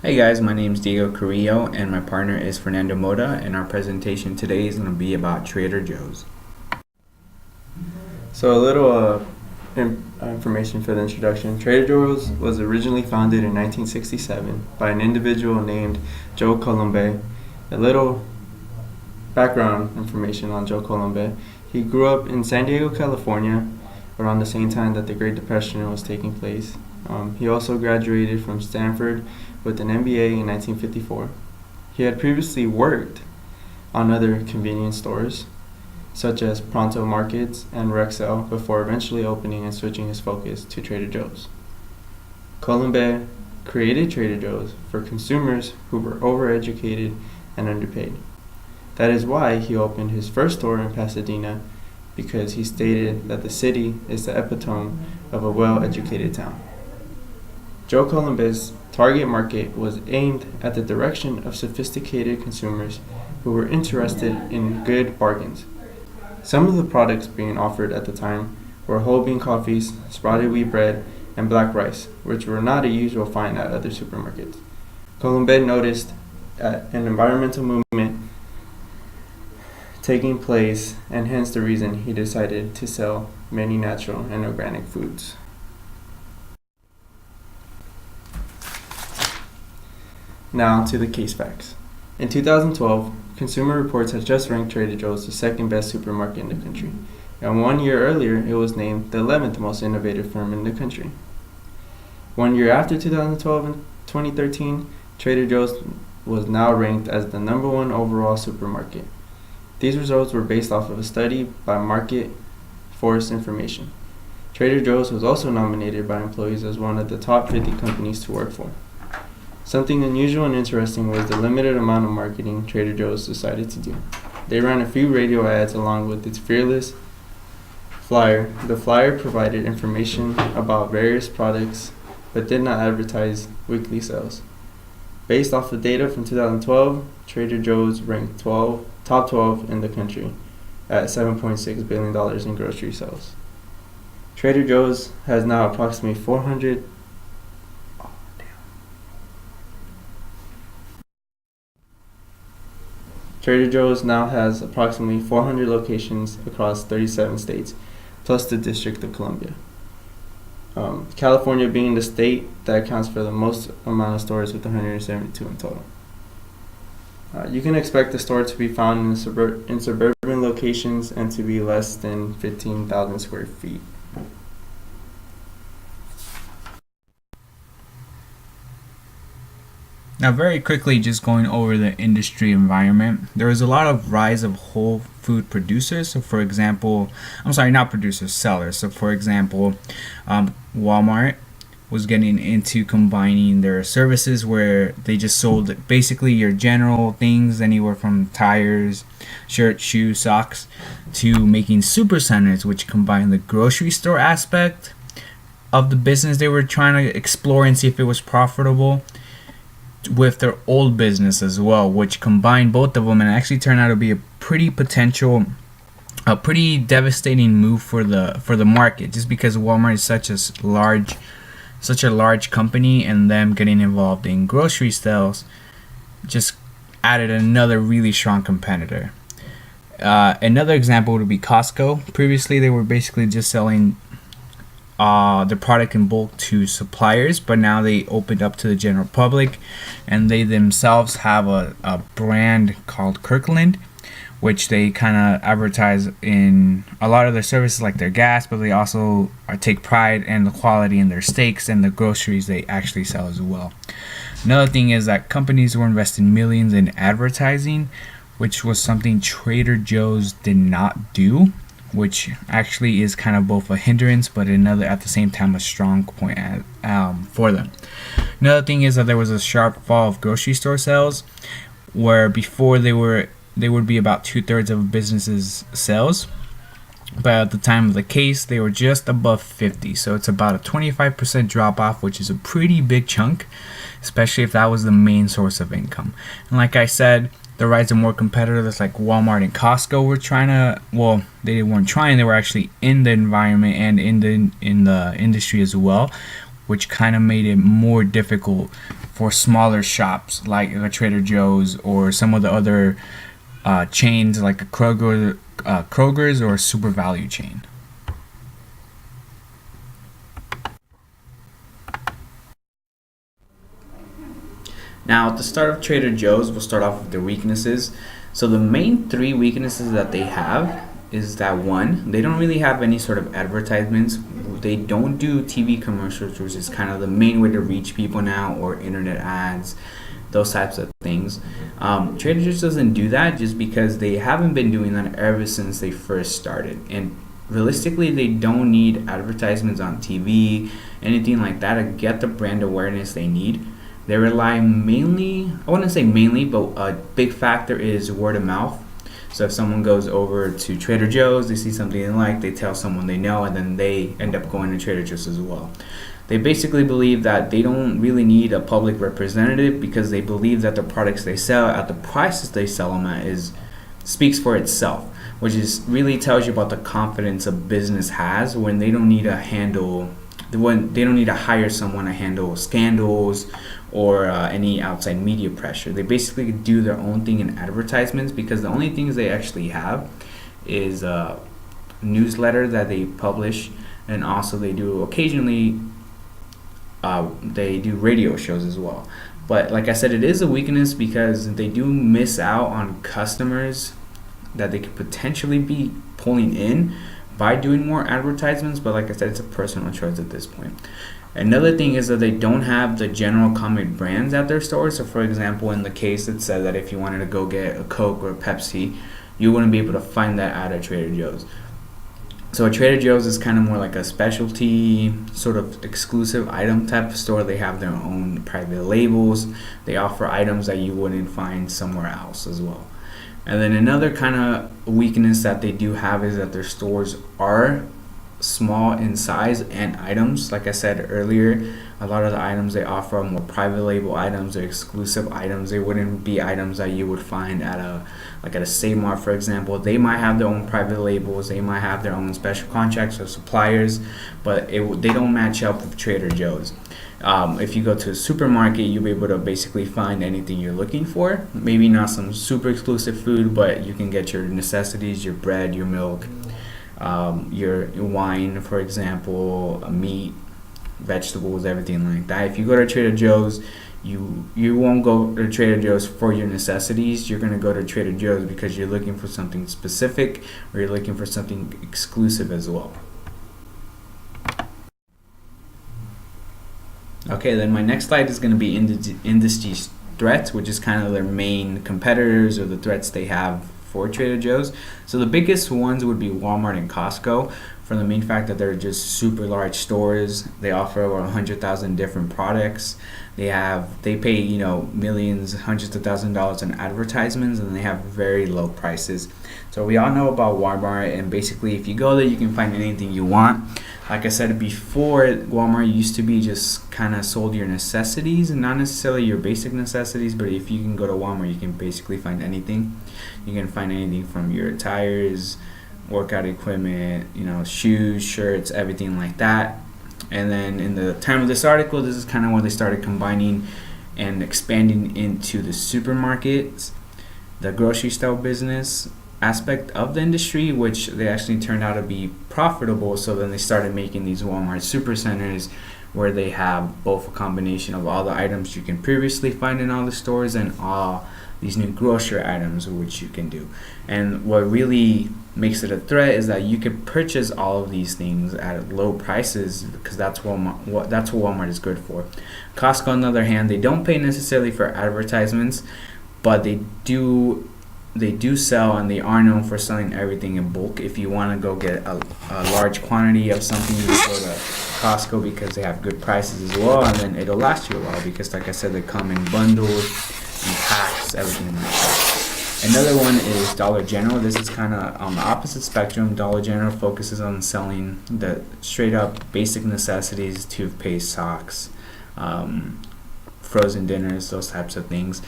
Hey guys, my name is Diego Carrillo and my partner is Fernando Moda, and our presentation today is going to be about Trader Joe's. So a little information for the introduction. Trader Joe's was originally founded in 1967 by an individual named Joe Colombe. A little background information on Joe Colombe. He grew up in San Diego, California, around the same time that the Great Depression was taking place. He also graduated from Stanford with an MBA in 1954. He had previously worked on other convenience stores, such as Pronto Markets and Rexel, before eventually opening and switching his focus to Trader Joe's. Colombe created Trader Joe's for consumers who were overeducated and underpaid. That is why he opened his first store in Pasadena, because he stated that the city is the epitome of a well-educated town. Joe Colombe's target market was aimed at the direction of sophisticated consumers who were interested in good bargains. Some of the products being offered at the time were whole bean coffees, sprouted wheat bread, and black rice, which were not a usual find at other supermarkets. Colombe noticed an environmental movement taking place, and hence the reason he decided to sell many natural and organic foods. Now to the case facts. In 2012, Consumer Reports had just ranked Trader Joe's the second best supermarket in the country, and 1 year earlier it was named the 11th most innovative firm in the country. 1 year after 2012, in 2013, Trader Joe's was now ranked as the number one overall supermarket. These results were based off of a study by Market Force Information. Trader Joe's was also nominated by employees as one of the top 50 companies to work for. Something unusual and interesting was the limited amount of marketing Trader Joe's decided to do. They ran a few radio ads along with its fearless flyer. The flyer provided information about various products but did not advertise weekly sales. Based off the data from 2012, Trader Joe's ranked top 12 in the country at $7.6 billion in grocery sales. Trader Joe's has now approximately 400 Trader Joe's now has approximately 400 locations across 37 states, plus the District of Columbia. California being the state that accounts for the most amount of stores with 172 in total. You can expect the store to be found in suburban locations and to be less than 15,000 square feet. Now, very quickly, just going over the industry environment, there was a lot of rise of whole food producers. So, for example, not producers, sellers. So, for example, Walmart was getting into combining their services where they just sold basically your general things, anywhere from tires, shirts, shoes, socks, to making super centers, which combine the grocery store aspect of the business they were trying to explore and see if it was profitable, with their old business as well, which combined both of them and actually turned out to be a pretty devastating move for the market, just because Walmart is such a large company, and them getting involved in grocery sales just added another really strong competitor. Another example would be Costco. Previously, they were basically just selling the product in bulk to suppliers, but now they opened up to the general public, and they themselves have a brand called Kirkland, which they kind of advertise in a lot of their services, like their gas, but they also take pride in the quality in their steaks and the groceries they actually sell as well. Another thing is that companies were investing millions in advertising, which was something Trader Joe's did not do, which actually is kind of both a hindrance but at the same time a strong point for them. Another thing is that there was a sharp fall of grocery store sales, where before they would be about 2/3 of a business's sales, but at the time of the case they were just above 50. So it's about a 25% drop off, which is a pretty big chunk, especially if that was the main source of income. And like I said, the rise of more competitors like Walmart and Costco were they were actually in the environment and in the industry as well, which kind of made it more difficult for smaller shops like a Trader Joe's or some of the other chains like a Kroger's or a Super Value chain. Now, at the start of Trader Joe's, we'll start off with their weaknesses. So the main three weaknesses that they have is that one, they don't really have any sort of advertisements. They don't do TV commercials, which is kind of the main way to reach people now, or internet ads, those types of things. Trader Joe's doesn't do that just because they haven't been doing that ever since they first started. And realistically, they don't need advertisements on TV, anything like that, to get the brand awareness they need. They rely mainly, I wouldn't say mainly, but a big factor is word of mouth. So if someone goes over to Trader Joe's, they see something they like, they tell someone they know, and then they end up going to Trader Joe's as well. They basically believe that they don't really need a public representative because they believe that the products they sell at the prices they sell them at speaks for itself, which is really tells you about the confidence a business has when they don't need to hire someone to handle scandals or any outside media pressure. They basically do their own thing in advertisements because the only things they actually have is a newsletter that they publish, and also they do occasionally they do radio shows as well. But like I said, it is a weakness because they do miss out on customers that they could potentially be pulling in by doing more advertisements. But like I said, it's a personal choice at this point. Another thing is that they don't have the general common brands at their stores. So for example, in the case it said that if you wanted to go get a Coke or a Pepsi, you wouldn't be able to find that at a Trader Joe's. So a Trader Joe's is kind of more like a specialty sort of exclusive item type of store. They have their own private labels. They offer items that you wouldn't find somewhere else as well. And then another kind of weakness that they do have is that their stores are small in size and items. Like I said earlier, a lot of the items they offer are more private label items. They're exclusive items. They wouldn't be items that you would find at a Safemart, for example. They might have their own private labels. They might have their own special contracts or suppliers, but they don't match up with Trader Joe's. If you go to a supermarket, you'll be able to basically find anything you're looking for. Maybe not some super exclusive food, but you can get your necessities, your bread, your milk, your wine, for example, meat, vegetables, everything like that. If you go to Trader Joe's, you won't go to Trader Joe's for your necessities. You're going to go to Trader Joe's because you're looking for something specific or you're looking for something exclusive as well. Okay, then my next slide is going to be industry threats, which is kind of their main competitors or the threats they have for Trader Joe's. So the biggest ones would be Walmart and Costco, for the main fact that they're just super large stores. They offer over 100,000 different products. They pay millions, hundreds of thousands of dollars in advertisements, and they have very low prices. So we all know about Walmart, and basically if you go there, you can find anything you want. Like I said before, Walmart used to be just kind of sold your necessities, and not necessarily your basic necessities, but if you can go to Walmart, you can basically find anything. You can find anything from your tires, workout equipment, shoes, shirts, everything like that. And then in the time of this article, this is kind of when they started combining and expanding into the supermarkets, the grocery store business aspect of the industry, which they actually turned out to be profitable. So then they started making these Walmart supercenters where they have both a combination of all the items you can previously find in all the stores and all these new grocery items which you can do. And what really makes it a threat is that you can purchase all of these things at low prices because that's what Walmart is good for. Costco, on the other hand, they don't pay necessarily for advertisements, but they do sell, and they are known for selling everything in bulk. If you want to go get a large quantity of something, you go to Costco because they have good prices as well, and then it'll last you a while because, like I said, they come in bundles and packs, everything like that. Another one is Dollar General. This is kind of on the opposite spectrum. Dollar General focuses on selling the straight up basic necessities, toothpaste, socks, frozen dinners, those types of things.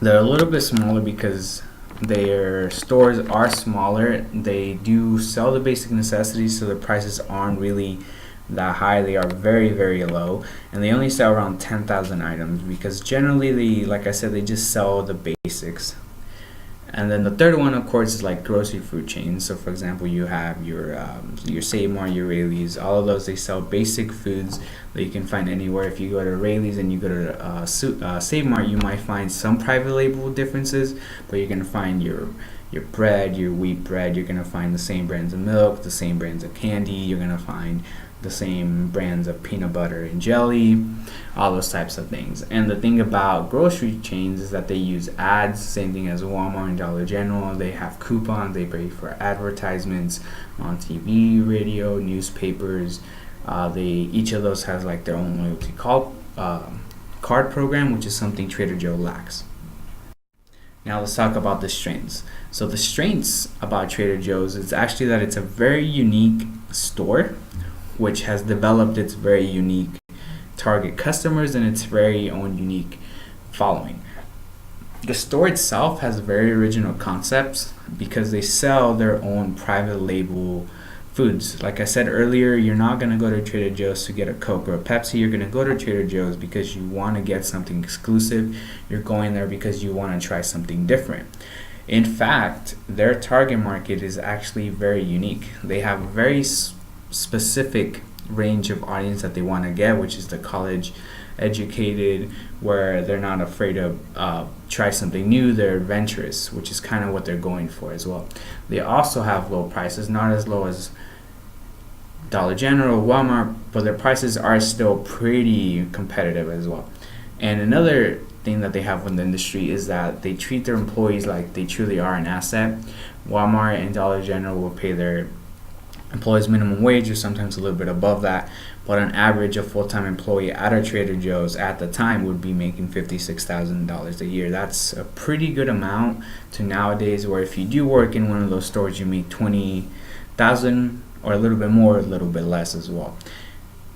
They're a little bit smaller because their stores are smaller. They do sell the basic necessities, so the prices aren't really that high. They are very, very low, and they only sell around 10,000 items because generally like I said, they just sell the basics. And then the third one, of course, is like grocery food chains. So, for example, you have your Save Mart, your Rayleigh's, all of those. They sell basic foods that you can find anywhere. If you go to Rayleigh's and you go to Save Mart, you might find some private label differences, but you're gonna find your bread, your wheat bread. You're gonna find the same brands of milk, the same brands of candy. You're gonna find the same brands of peanut butter and jelly, all those types of things. And the thing about grocery chains is that they use ads, same thing as Walmart and Dollar General. They have coupons, they pay for advertisements on TV, radio, newspapers. Each of those has like their own loyalty card program, which is something Trader Joe lacks. Now let's talk about the strengths. So the strengths about Trader Joe's is actually that it's a very unique store, which has developed its very unique target customers and its very own unique following. The store itself has very original concepts because they sell their own private label foods. Like I said earlier, you're not going to go to Trader Joe's to get a Coke or a Pepsi. You're going to go to Trader Joe's because you want to get something exclusive. You're going there because you want to try something different. In fact, their target market is actually very unique. They have a very specific range of audience that they want to get, which is the college educated, where they're not afraid to try something new. They're adventurous, which is kind of what they're going for as well. They also have low prices, not as low as Dollar General, Walmart, but their prices are still pretty competitive as well. And another thing that they have in the industry is that they treat their employees like they truly are an asset. Walmart and Dollar General will pay their employees minimum wage or sometimes a little bit above that, but on average a full-time employee at a Trader Joe's at the time would be making $56,000 a year. That's a pretty good amount to nowadays, where if you do work in one of those stores you make $20,000 or a little bit more, a little bit less as well.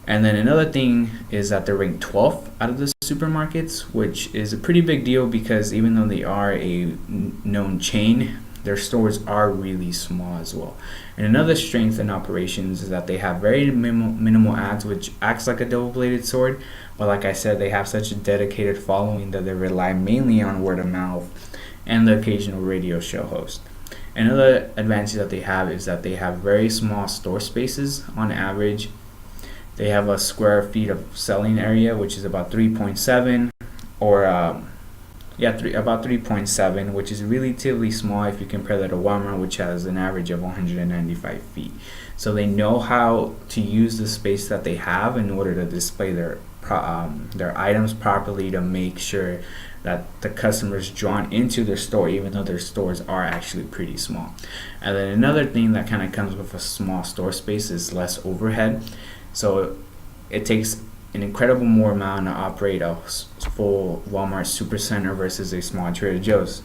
And then another thing is that they're ranked 12th out of the supermarkets, which is a pretty big deal because even though they are a known chain, their stores are really small as well. And another strength in operations is that they have very minimal ads, which acts like a double-bladed sword. But like I said, they have such a dedicated following that they rely mainly on word of mouth and the occasional radio show host. Another advantage that they have is that they have very small store spaces. On average, they have a square feet of selling area, which is about 3.7 or about 3.7, which is relatively small if you compare that to Walmart, which has an average of 195 feet. So they know how to use the space that they have in order to display their items properly, to make sure that the customers drawn into their store, even though their stores are actually pretty small. And then another thing that kind of comes with a small store space is less overhead. So it takes an incredible more amount to operate a full Walmart supercenter versus a small Trader Joe's.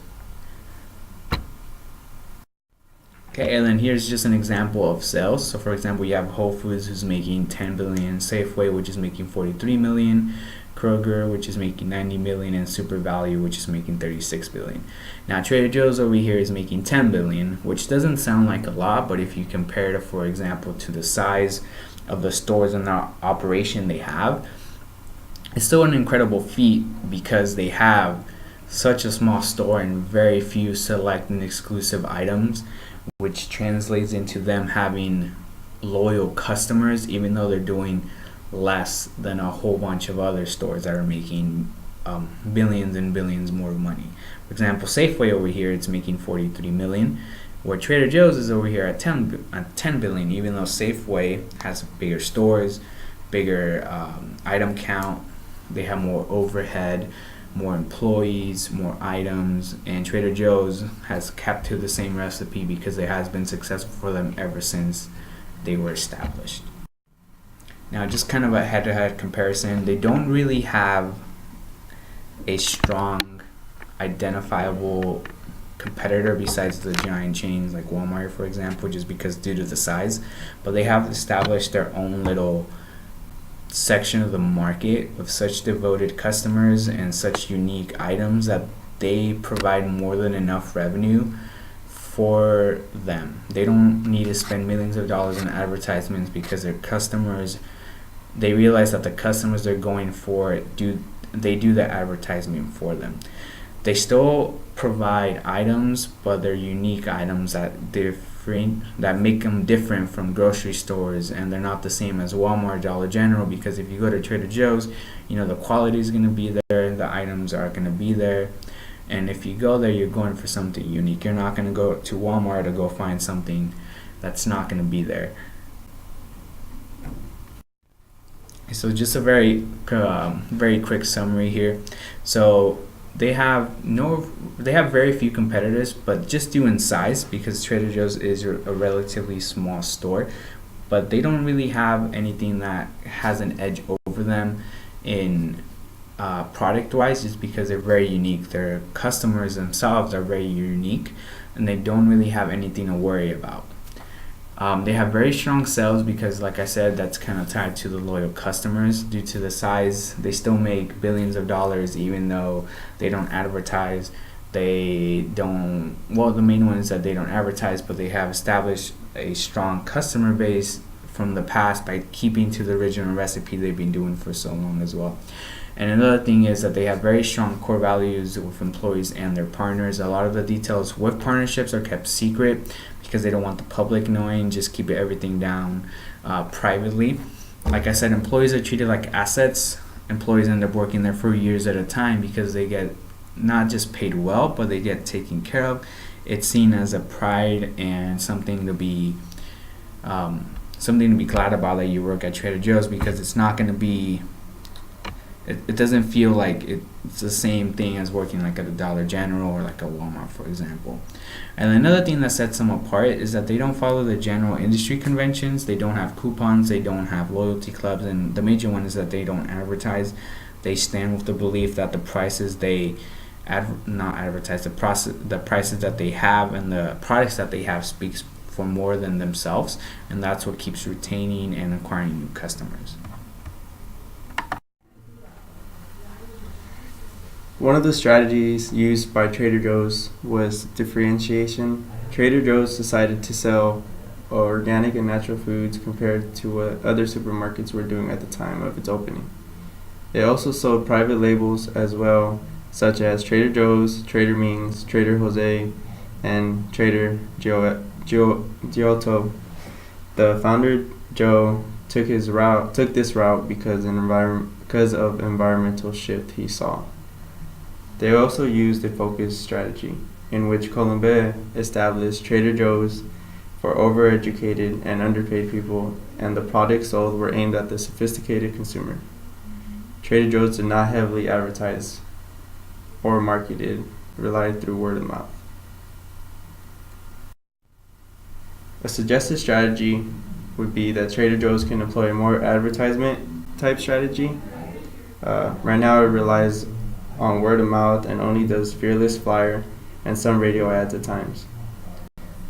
Okay, and then here's just an example of sales. So for example, you have Whole Foods, who's making 10 billion, Safeway, which is making 43 million, Kroger, which is making 90 million, and Super Value, which is making 36 billion. Now Trader Joe's over here is making 10 billion, which doesn't sound like a lot, but if you compare it, for example, to the size of the stores and the operation they have, it's still an incredible feat because they have such a small store and very few select and exclusive items, which translates into them having loyal customers, even though they're doing less than a whole bunch of other stores that are making billions and billions more money. For example, Safeway over here, it's making 43 million, where Trader Joe's is over here at 10 billion, even though Safeway has bigger stores, bigger item count, they have more overhead, more employees, more items, and Trader Joe's has kept to the same recipe because it has been successful for them ever since they were established. Now, just kind of a head-to-head comparison, they don't really have a strong, identifiable competitor besides the giant chains like Walmart, for example, just because due to the size, but they have established their own little section of the market with such devoted customers and such unique items that they provide more than enough revenue for them. They don't need to spend millions of dollars on advertisements because their customers they realize that the customers they're going for do the advertisement for them. They still provide items, but they're unique items that make them different from grocery stores, and they're not the same as Walmart, Dollar General. Because if you go to Trader Joe's, the quality is going to be there, the items are going to be there, and if you go there, you're going for something unique. You're not going to go to Walmart to go find something that's not going to be there. So just a very quick summary here. So they have very few competitors, but just due in size, because Trader Joe's is a relatively small store, but they don't really have anything that has an edge over them in product wise, just because they're very unique. Their customers themselves are very unique, and they don't really have anything to worry about. They have very strong sales because, like I said, that's kind of tied to the loyal customers. Due to the size, they still make billions of dollars even though they don't advertise. The main one is that they don't advertise, but they have established a strong customer base from the past by keeping to the original recipe they've been doing for so long as well. And another thing is that they have very strong core values with employees and their partners. A lot of the details with partnerships are kept secret because they don't want the public knowing. Just keep everything down privately. Like I said, employees are treated like assets. Employees end up working there for years at a time because they get not just paid well, but they get taken care of. It's seen as a pride and something to be glad about that you work at Trader Joe's, because it's not going to be. It doesn't feel like it's the same thing as working like at a Dollar General or like a Walmart, for example. And another thing that sets them apart is that they don't follow the general industry conventions. They don't have coupons. They don't have loyalty clubs. And the major one is that they don't advertise. They stand with the belief that the prices the prices that they have and the products that they have speaks for more than themselves. And that's what keeps retaining and acquiring new customers. One of the strategies used by Trader Joe's was differentiation. Trader Joe's decided to sell organic and natural foods compared to what other supermarkets were doing at the time of its opening. They also sold private labels as well, such as Trader Joe's, Trader Ming's, Trader Jose, and Trader Giotto. The founder, Joe, took this route because of environmental shift he saw. They also used a focused strategy, in which Colombe established Trader Joe's for overeducated and underpaid people, and the products sold were aimed at the sophisticated consumer. Trader Joe's did not heavily advertise or marketed, relied through word of mouth. A suggested strategy would be that Trader Joe's can employ a more advertisement type strategy. Right now it relies on word of mouth and only does fearless flyer and some radio ads at times.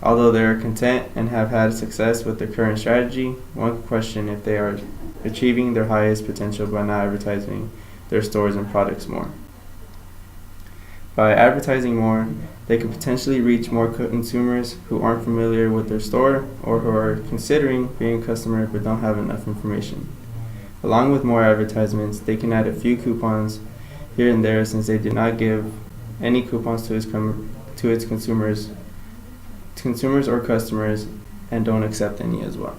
Although they are content and have had success with their current strategy, one could question if they are achieving their highest potential by not advertising their stores and products more. By advertising more, they could potentially reach more consumers who aren't familiar with their store or who are considering being a customer but don't have enough information. Along with more advertisements, they can add a few coupons here and there, since they did not give any coupons to its consumers or customers, and don't accept any as well.